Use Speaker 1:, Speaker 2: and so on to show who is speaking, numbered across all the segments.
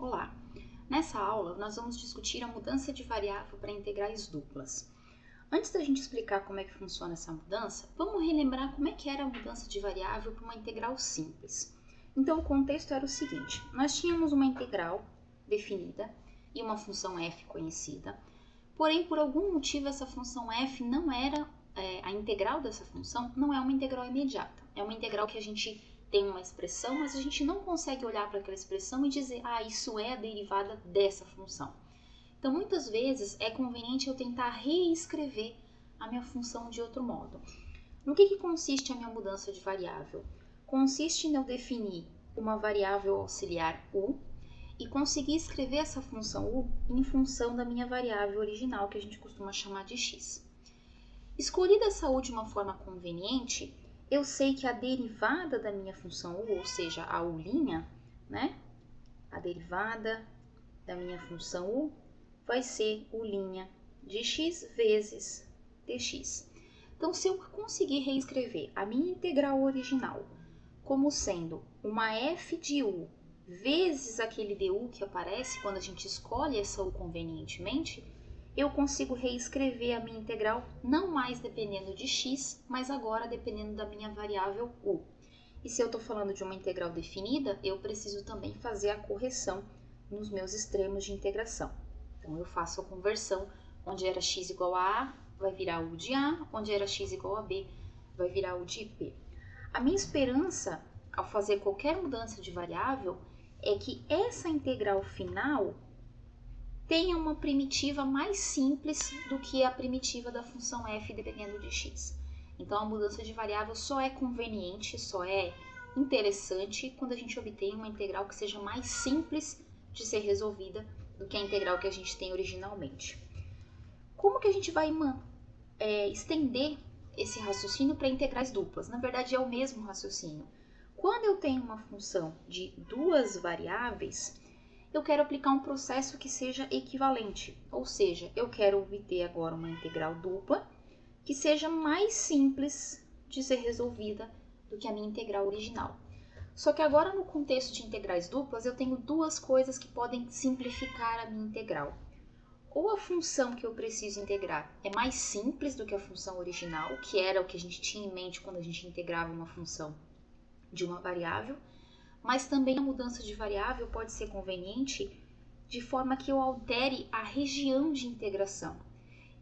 Speaker 1: Olá! Nessa aula, nós vamos discutir a mudança de variável para integrais duplas. Antes da gente explicar como é que funciona essa mudança, vamos relembrar como é que era a mudança de variável para uma integral simples. Então, o contexto era o seguinte: nós tínhamos uma integral definida e uma função f conhecida, porém, por algum motivo, essa função f não era, a integral dessa função não é uma integral imediata. É uma integral que a gente tem uma expressão, mas a gente não consegue olhar para aquela expressão e dizer, isso é a derivada dessa função. Então, muitas vezes, é conveniente eu tentar reescrever a minha função de outro modo. No que consiste a minha mudança de variável? Consiste em eu definir uma variável auxiliar u e conseguir escrever essa função u em função da minha variável original, que a gente costuma chamar de x. Escolhida essa u de uma forma conveniente, eu sei que a derivada da minha função u, ou seja, a u', né? A derivada da minha função u vai ser u' de x vezes dx. Então, se eu conseguir reescrever a minha integral original como sendo uma f de u vezes aquele du que aparece quando a gente escolhe essa u convenientemente, eu consigo reescrever a minha integral não mais dependendo de x, mas agora dependendo da minha variável u. E se eu estou falando de uma integral definida, eu preciso também fazer a correção nos meus extremos de integração. Então, eu faço a conversão, onde era x igual a a, vai virar u de a, onde era x igual a b, vai virar u de b. A minha esperança, ao fazer qualquer mudança de variável, é que essa integral final tenha uma primitiva mais simples do que a primitiva da função f dependendo de x. Então, a mudança de variável só é conveniente, só é interessante quando a gente obtém uma integral que seja mais simples de ser resolvida do que a integral que a gente tem originalmente. Como que a gente vai estender esse raciocínio para integrais duplas? Na verdade, é o mesmo raciocínio. Quando eu tenho uma função de duas variáveis, eu quero aplicar um processo que seja equivalente, ou seja, eu quero obter agora uma integral dupla que seja mais simples de ser resolvida do que a minha integral original. Só que agora, no contexto de integrais duplas, eu tenho duas coisas que podem simplificar a minha integral. Ou a função que eu preciso integrar é mais simples do que a função original, que era o que a gente tinha em mente quando a gente integrava uma função de uma variável, mas também a mudança de variável pode ser conveniente de forma que eu altere a região de integração.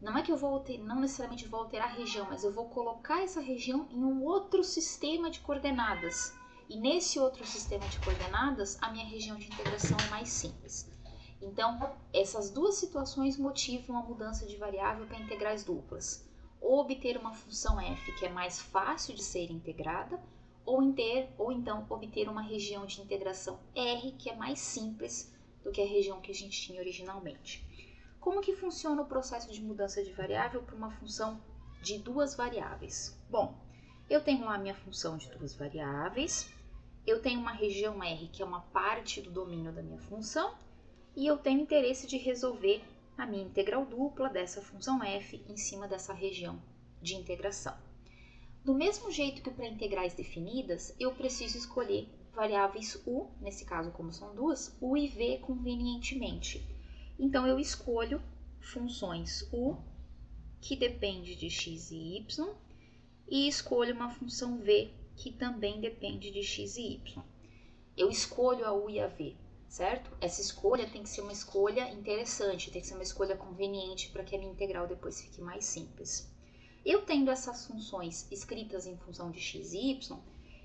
Speaker 1: Não é que eu não necessariamente vou alterar a região, mas eu vou colocar essa região em um outro sistema de coordenadas. E nesse outro sistema de coordenadas, a minha região de integração é mais simples. Então, essas duas situações motivam a mudança de variável para integrais duplas. Ou obter uma função f que é mais fácil de ser integrada, ou então obter uma região de integração R que é mais simples do que a região que a gente tinha originalmente. Como que funciona o processo de mudança de variável para uma função de duas variáveis? Bom, eu tenho lá a minha função de duas variáveis, eu tenho uma região R que é uma parte do domínio da minha função, e eu tenho interesse de resolver a minha integral dupla dessa função f em cima dessa região de integração. Do mesmo jeito que para integrais definidas, eu preciso escolher variáveis u, nesse caso como são duas, u e v convenientemente. Então, eu escolho funções u, que depende de x e y, e escolho uma função v, que também depende de x e y. Eu escolho a u e a v, certo? Essa escolha tem que ser uma escolha interessante, tem que ser uma escolha conveniente para que a minha integral depois fique mais simples. Eu tendo essas funções escritas em função de x e y,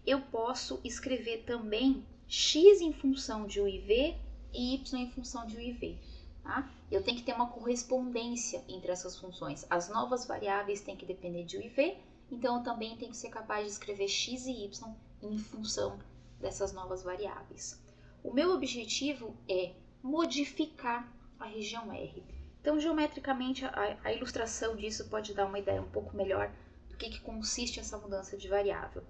Speaker 1: eu posso escrever também x em função de u e v e y em função de u e v. Tá? Eu tenho que ter uma correspondência entre essas funções. As novas variáveis têm que depender de u e v, então eu também tenho que ser capaz de escrever x e y em função dessas novas variáveis. O meu objetivo é modificar a região R. Então, geometricamente, a ilustração disso pode dar uma ideia um pouco melhor do que consiste essa mudança de variável.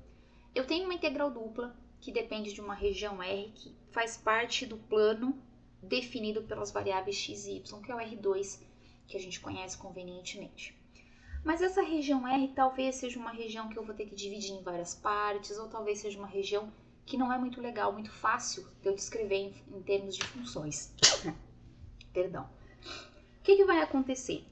Speaker 1: Eu tenho uma integral dupla que depende de uma região R que faz parte do plano definido pelas variáveis x e y, que é o R2, que a gente conhece convenientemente. Mas essa região R talvez seja uma região que eu vou ter que dividir em várias partes, ou talvez seja uma região que não é muito legal, muito fácil de eu descrever em termos de funções. Perdão. O que vai acontecer?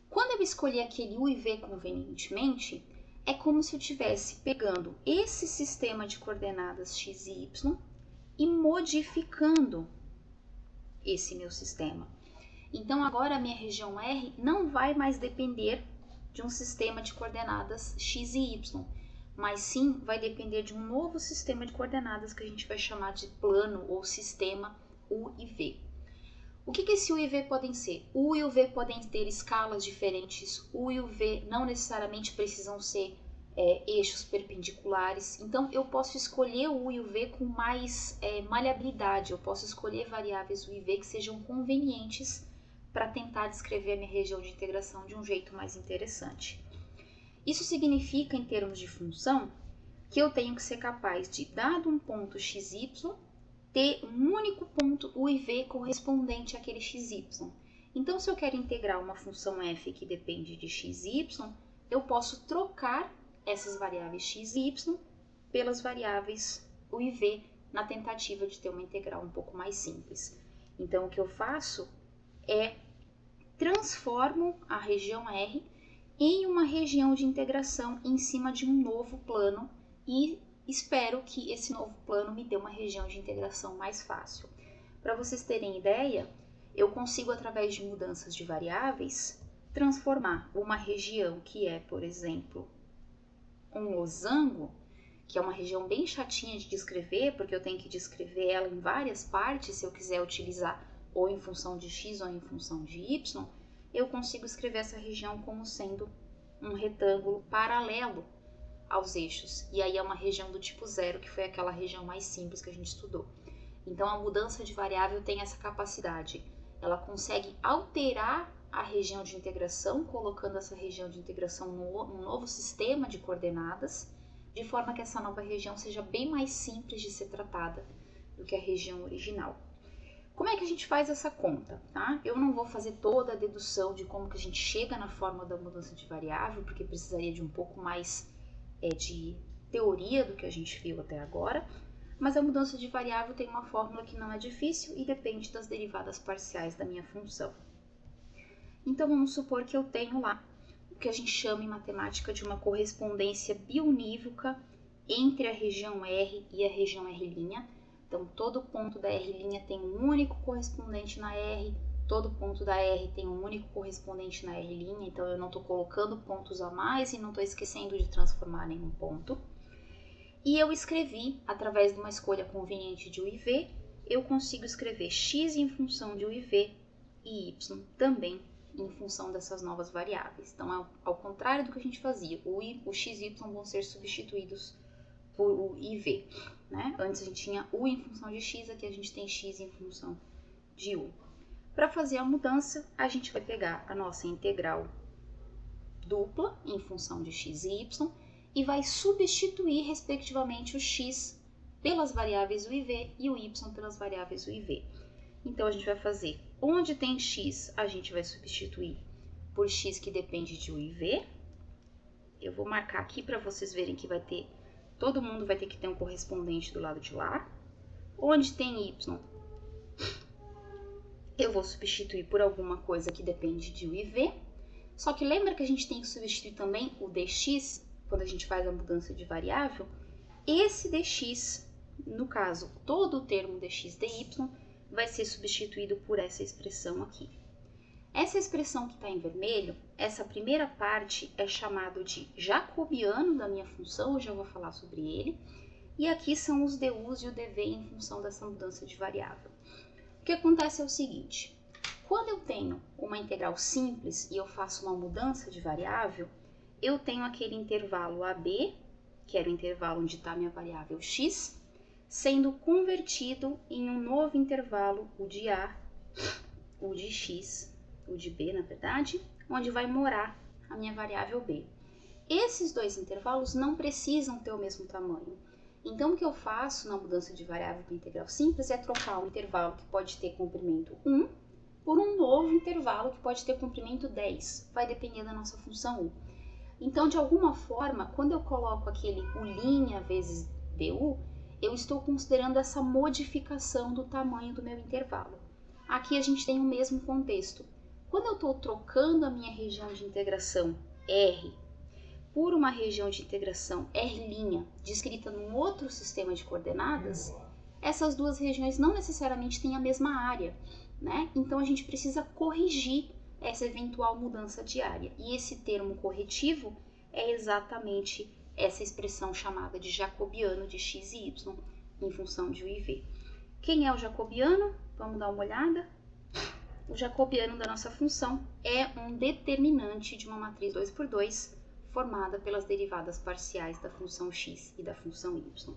Speaker 1: Quando eu escolher aquele u e v convenientemente, é como se eu estivesse pegando esse sistema de coordenadas x e y e modificando esse meu sistema. Então agora a minha região R não vai mais depender de um sistema de coordenadas x e y, mas sim vai depender de um novo sistema de coordenadas que a gente vai chamar de plano ou sistema u e v. O que esse u e v podem ser? O u e o v podem ter escalas diferentes, o u e o v não necessariamente precisam ser eixos perpendiculares, então eu posso escolher o u e o v com mais maleabilidade, eu posso escolher variáveis u e v que sejam convenientes para tentar descrever a minha região de integração de um jeito mais interessante. Isso significa, em termos de função, que eu tenho que ser capaz de, dado um ponto xy, ter um único ponto u e v correspondente àquele xy. Então, se eu quero integrar uma função f que depende de x e y, eu posso trocar essas variáveis x e y pelas variáveis u e v na tentativa de ter uma integral um pouco mais simples. Então, o que eu faço é transformo a região R em uma região de integração em cima de um novo plano e espero que esse novo plano me dê uma região de integração mais fácil. Para vocês terem ideia, eu consigo, através de mudanças de variáveis, transformar uma região que é, por exemplo, um losango, que é uma região bem chatinha de descrever, porque eu tenho que descrever ela em várias partes, se eu quiser utilizar ou em função de x ou em função de y, eu consigo escrever essa região como sendo um retângulo paralelo aos eixos. E aí é uma região do tipo zero, que foi aquela região mais simples que a gente estudou. Então a mudança de variável tem essa capacidade. Ela consegue alterar a região de integração, colocando essa região de integração num novo sistema de coordenadas, de forma que essa nova região seja bem mais simples de ser tratada do que a região original. Como é que a gente faz essa conta, tá? Eu não vou fazer toda a dedução de como que a gente chega na fórmula da mudança de variável, porque precisaria de um pouco mais de teoria do que a gente viu até agora, mas a mudança de variável tem uma fórmula que não é difícil e depende das derivadas parciais da minha função. Então vamos supor que eu tenho lá o que a gente chama em matemática de uma correspondência biunívoca entre a região R e a região R'. Então, todo ponto da R' tem um único correspondente na R, todo ponto da R tem um único correspondente na R', então eu não estou colocando pontos a mais e não estou esquecendo de transformar nenhum ponto. E eu escrevi, através de uma escolha conveniente de u e v, eu consigo escrever x em função de u e v e y também em função dessas novas variáveis. Então, ao contrário do que a gente fazia, o x e y vão ser substituídos por u e v. Né? Antes a gente tinha u em função de x, aqui a gente tem x em função de u. Para fazer a mudança, a gente vai pegar a nossa integral dupla em função de x e y e vai substituir, respectivamente, o x pelas variáveis u e v e o y pelas variáveis u e v. Então, a gente vai fazer, onde tem x, a gente vai substituir por x que depende de u e v. Eu vou marcar aqui para vocês verem que vai ter, todo mundo vai ter que ter um correspondente do lado de lá. Onde tem y, eu vou substituir por alguma coisa que depende de u e v. Só que lembra que a gente tem que substituir também o dx, quando a gente faz a mudança de variável? Esse dx, no caso, todo o termo dx dy, vai ser substituído por essa expressão aqui. Essa expressão que está em vermelho, essa primeira parte é chamado de jacobiano da minha função, eu já vou falar sobre ele. E aqui são os du's e o dv em função dessa mudança de variável. O que acontece é o seguinte, quando eu tenho uma integral simples e eu faço uma mudança de variável, eu tenho aquele intervalo AB, que era o intervalo onde está a minha variável x, sendo convertido em um novo intervalo, o de A, o de x, o de B, na verdade, onde vai morar a minha variável B. Esses dois intervalos não precisam ter o mesmo tamanho. Então, o que eu faço na mudança de variável para integral simples é trocar um intervalo que pode ter comprimento 1 por um novo intervalo que pode ter comprimento 10. Vai depender da nossa função u. Então, de alguma forma, quando eu coloco aquele u' vezes du, eu estou considerando essa modificação do tamanho do meu intervalo. Aqui a gente tem o mesmo contexto. Quando eu estou trocando a minha região de integração R por uma região de integração R' descrita num outro sistema de coordenadas, essas duas regiões não necessariamente têm a mesma área, né? Então a gente precisa corrigir essa eventual mudança de área. E esse termo corretivo é exatamente essa expressão chamada de jacobiano de x e y em função de u e v. Quem é o jacobiano? Vamos dar uma olhada. O jacobiano da nossa função é um determinante de uma matriz 2×2 formada pelas derivadas parciais da função x e da função y.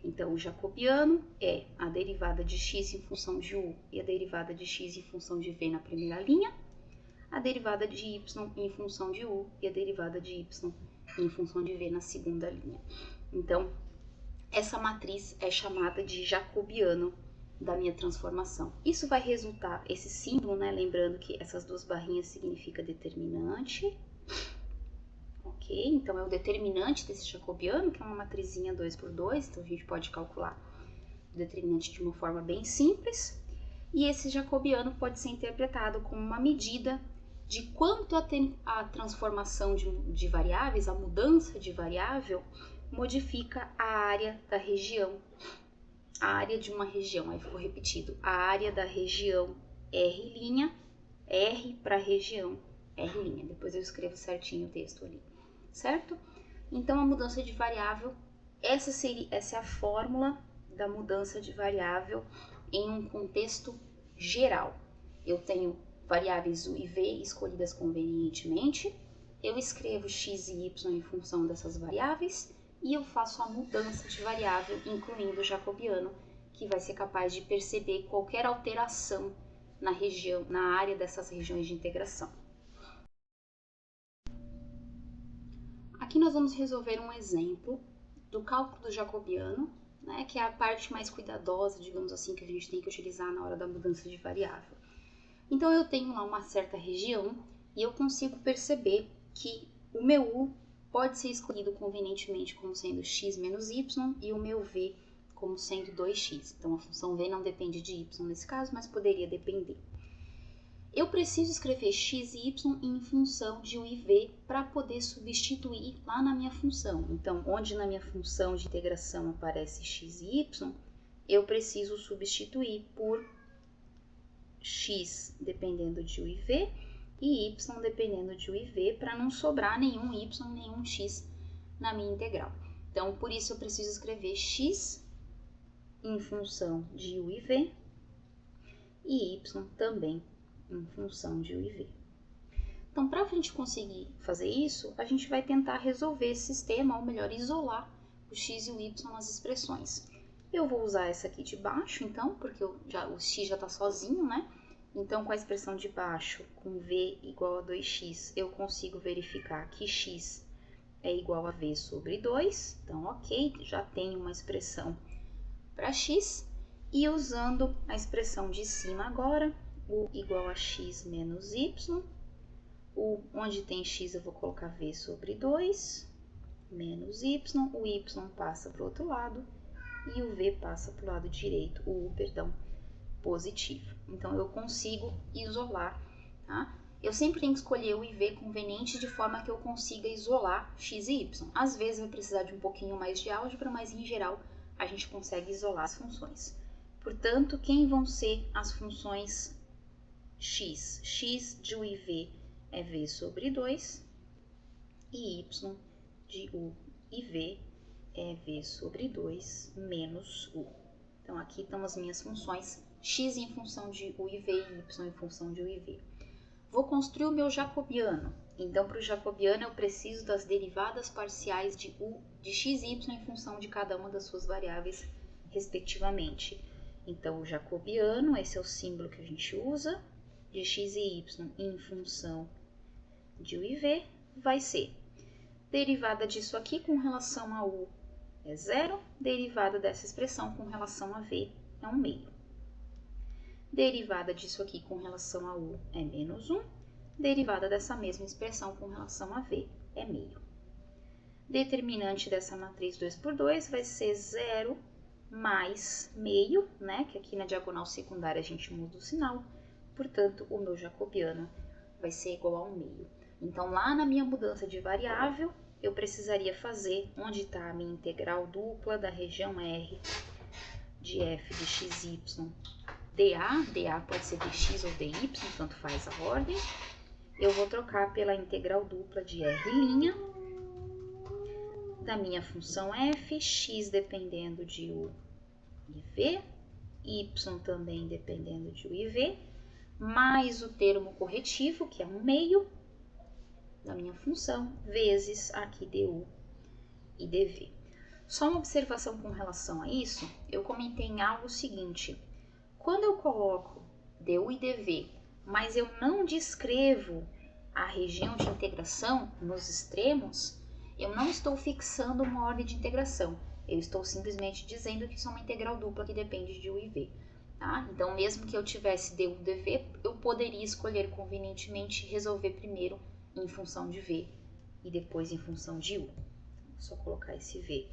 Speaker 1: Então, o jacobiano é a derivada de x em função de u e a derivada de x em função de v na primeira linha, a derivada de y em função de u e a derivada de y em função de v na segunda linha. Então, essa matriz é chamada de jacobiano da minha transformação. Isso vai resultar, esse símbolo, né, lembrando que essas duas barrinhas significa determinante, ok? Então, é o determinante desse jacobiano, que é uma matrizinha 2×2, então a gente pode calcular o determinante de uma forma bem simples, e esse jacobiano pode ser interpretado como uma medida de quanto a transformação de variáveis, a mudança de variável, modifica a área da região, a área de uma região, aí ficou repetido, a área da região R', R para a região R', depois eu escrevo certinho o texto ali, certo? Então, a mudança de variável, essa é a fórmula da mudança de variável em um contexto geral. Eu tenho variáveis u e v escolhidas convenientemente, eu escrevo x e y em função dessas variáveis e eu faço a mudança de variável, incluindo o jacobiano, que vai ser capaz de perceber qualquer alteração na região, na área dessas regiões de integração. Aqui nós vamos resolver um exemplo do cálculo do jacobiano, né, que é a parte mais cuidadosa, digamos assim, que a gente tem que utilizar na hora da mudança de variável. Então, eu tenho lá uma certa região e eu consigo perceber que o meu u pode ser escolhido convenientemente como sendo x menos y e o meu v como sendo 2x. Então, a função v não depende de y nesse caso, mas poderia depender. Eu preciso escrever x e y em função de u e v para poder substituir lá na minha função. Então, onde na minha função de integração aparece x e y, eu preciso substituir por x dependendo de u e v e y dependendo de u e v para não sobrar nenhum y, nenhum x na minha integral. Então, por isso eu preciso escrever x em função de u e v e y também em função de u e v. Então, para a gente conseguir fazer isso, a gente vai tentar resolver esse sistema, ou melhor, isolar o x e o y nas expressões. Eu vou usar essa aqui de baixo, então, porque o x já está sozinho, né? Então, com a expressão de baixo, com v igual a 2x, eu consigo verificar que x é igual a v sobre 2. Então, ok, já tenho uma expressão para x. E usando a expressão de cima agora, u igual a x menos y, onde tem x eu vou colocar v sobre 2, menos y, o y passa para o outro lado, e o v passa para o lado direito, positivo. Então, eu consigo isolar, tá? Eu sempre tenho que escolher o IV conveniente de forma que eu consiga isolar x e y. Às vezes vai precisar de um pouquinho mais de álgebra, mas em geral a gente consegue isolar as funções. Portanto, quem vão ser as funções x? X de u e v é v sobre 2 e y de u e v é v sobre 2 menos u. Então, aqui estão as minhas funções x em função de u e v e y em função de u e v. Vou construir o meu jacobiano. Então, para o jacobiano, eu preciso das derivadas parciais de x e y em função de cada uma das suas variáveis, respectivamente. Então, o jacobiano, esse é o símbolo que a gente usa, de x e y em função de u e v, vai ser derivada disso aqui com relação a u é 0, derivada dessa expressão com relação a v é 1/2. Derivada disso aqui com relação a u é menos 1, derivada dessa mesma expressão com relação a v é meio. Determinante dessa matriz 2×2 vai ser 0 mais meio, né? Que aqui na diagonal secundária a gente muda o sinal. Portanto, o meu jacobiano vai ser igual a 1 meio. Então, lá na minha mudança de variável, eu precisaria fazer onde está a minha integral dupla da região R de f de xy dA pode ser dx ou dy, tanto faz a ordem. Eu vou trocar pela integral dupla de R' da minha função f, x dependendo de u e v, y também dependendo de u e v, mais o termo corretivo, que é 1 meio, da minha função, vezes aqui du e dv. Só uma observação com relação a isso, eu comentei em algo o seguinte: quando eu coloco du e dv, mas eu não descrevo a região de integração nos extremos, eu não estou fixando uma ordem de integração. Eu estou simplesmente dizendo que isso é uma integral dupla que depende de u e v. Tá? Então, mesmo que eu tivesse du e dv, eu poderia escolher convenientemente resolver primeiro em função de v e depois em função de u. Só colocar esse v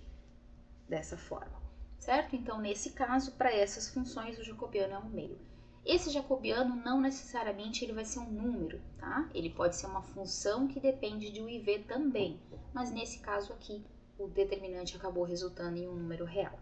Speaker 1: dessa forma, certo? Então, nesse caso, para essas funções, o jacobiano é 1 meio. Esse jacobiano não necessariamente ele vai ser um número, tá? Ele pode ser uma função que depende de u e v também, mas nesse caso aqui, o determinante acabou resultando em um número real.